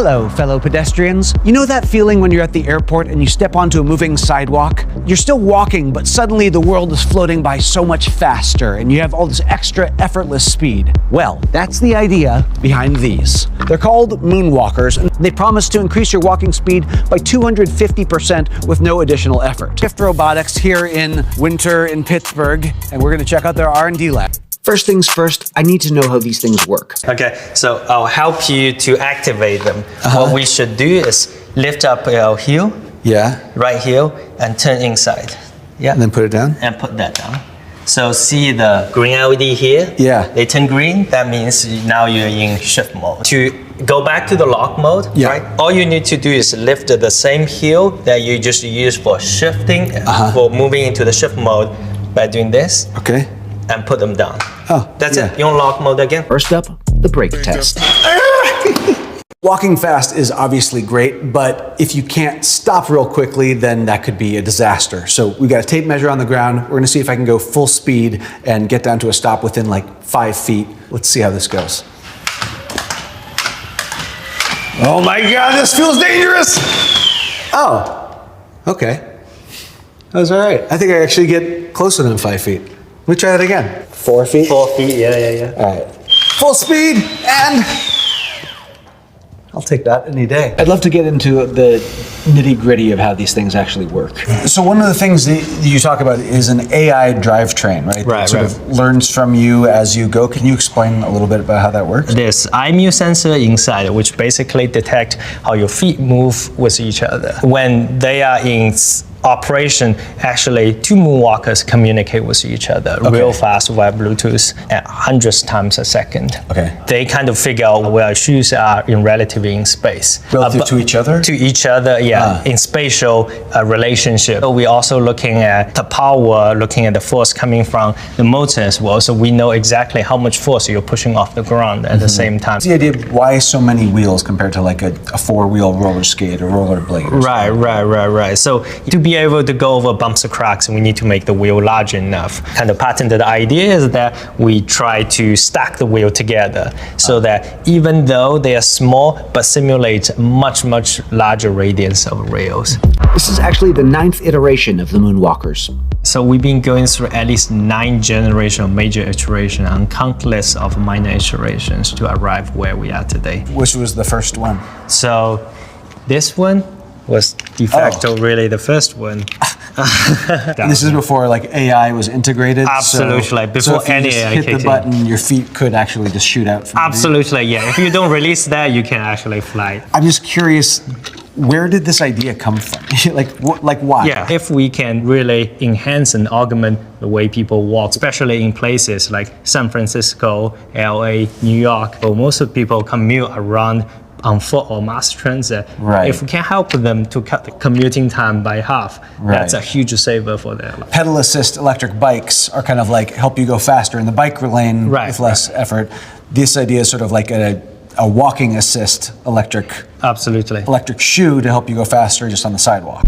Hello, fellow pedestrians. You know that feeling when you're at the airport and you step onto a moving sidewalk? You're still walking, but suddenly the world is floating by so much faster and you have all this extra effortless speed. Well, that's the idea behind these. They're called Moonwalkers, and they promise to increase your walking speed by 250% with no additional effort. Shift Robotics here in winter in Pittsburgh, and we're gonna check out their R&D lab. First things first, I need to know how these things work. Okay, so I'll help you to activate them. What we should do is lift up our heel, right heel, and turn inside. Yeah. And then put it down? And put that down. So see the green LED here? Yeah. They turn green, that means now you're in shift mode. To go back to the lock mode, right? All you need to do is lift the same heel that you just used for shifting, for moving into the shift mode by doing this. Okay. And put them down. Oh, that's it. You're on lock mode again. First up, the brake test. Walking fast is obviously great, but if you can't stop real quickly, then that could be a disaster. So we've got a tape measure on the ground. We're gonna see if I can go full speed and get down to a stop within like 5 feet. Let's see how this goes. Oh my God, this feels dangerous. Oh, okay. That was all right. I think I actually get closer than 5 feet. Let me try that again. 4 feet? 4 feet, yeah. All right. Full speed, and I'll take that any day. I'd love to get into the nitty-gritty of how these things actually work. So one of the things that you talk about is an AI drivetrain, right? Right, that sort of learns from you as you go. Can you explain a little bit about how that works? There's IMU sensor inside, which basically detect how your feet move with each other. When they are in operation, actually, two moonwalkers communicate with each other real fast via Bluetooth at hundreds times a second. Okay. They kind of figure out where shoes are relatively in space. Relative to each other? To each other, yeah, in spatial relationship. So we're also looking at the power, looking at the force coming from the motor as well. So we know exactly how much force you're pushing off the ground at the same time. What's the idea of why so many wheels compared to like a four-wheel roller skate or roller blade? Right. So to be able to go over bumps or cracks, we need to make the wheel large enough. Kind of patented idea is that we try to stack the wheel together so that even though they are small, but simulate much larger radius of rails. This is actually the 9th iteration of the Moonwalkers. So we've been going through at least 9 generations of major iteration and countless of minor iterations to arrive where we are today. Which was the first one? So this one was de facto really the first one. This is before like AI was integrated. Absolutely, before so any if you AI just hit kicked the button, your feet could actually just shoot out. From Absolutely, yeah. If you don't release that, you can actually fly. I'm just curious, where did this idea come from? like why? Yeah, if we can really enhance and augment the way people walk, especially in places like San Francisco, LA, New York, where most of people commute around on foot or mass transit. If we can help them to cut the commuting time by half, that's a huge saver for them. Pedal assist electric bikes are kind of like help you go faster in the bike lane with less effort. This idea is sort of like a walking assist electric shoe to help you go faster just on the sidewalk.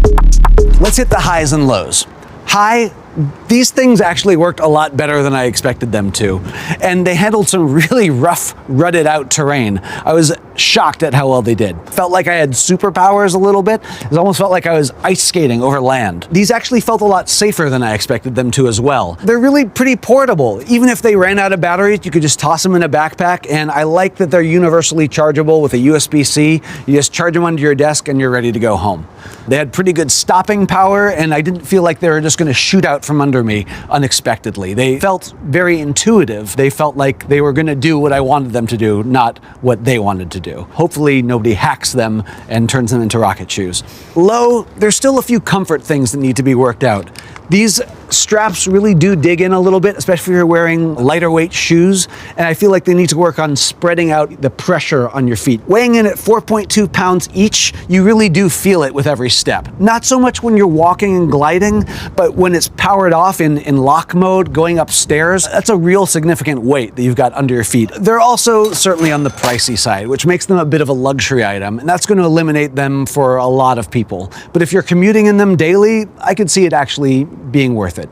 Let's hit the highs and lows. High, these things actually worked a lot better than I expected them to. And they handled some really rough, rutted out terrain. I was shocked at how well they did. Felt like I had superpowers a little bit. It almost felt like I was ice skating over land. These actually felt a lot safer than I expected them to as well. They're really pretty portable. Even if they ran out of batteries, you could just toss them in a backpack. And I like that they're universally chargeable with a USB-C. You just charge them under your desk and you're ready to go home. They had pretty good stopping power, and I didn't feel like they were just going to shoot out from under me unexpectedly. They felt very intuitive. They felt like they were going to do what I wanted them to do, not what they wanted to do. Hopefully nobody hacks them and turns them into rocket shoes. Low, there's still a few comfort things that need to be worked out. These straps really do dig in a little bit, especially if you're wearing lighter weight shoes, and I feel like they need to work on spreading out the pressure on your feet. Weighing in at 4.2 pounds each, you really do feel it with every step. Not so much when you're walking and gliding, but when it's powered off in lock mode, going upstairs, that's a real significant weight that you've got under your feet. They're also certainly on the pricey side, which makes them a bit of a luxury item, and that's going to eliminate them for a lot of people. But if you're commuting in them daily, I could see it actually being worth it.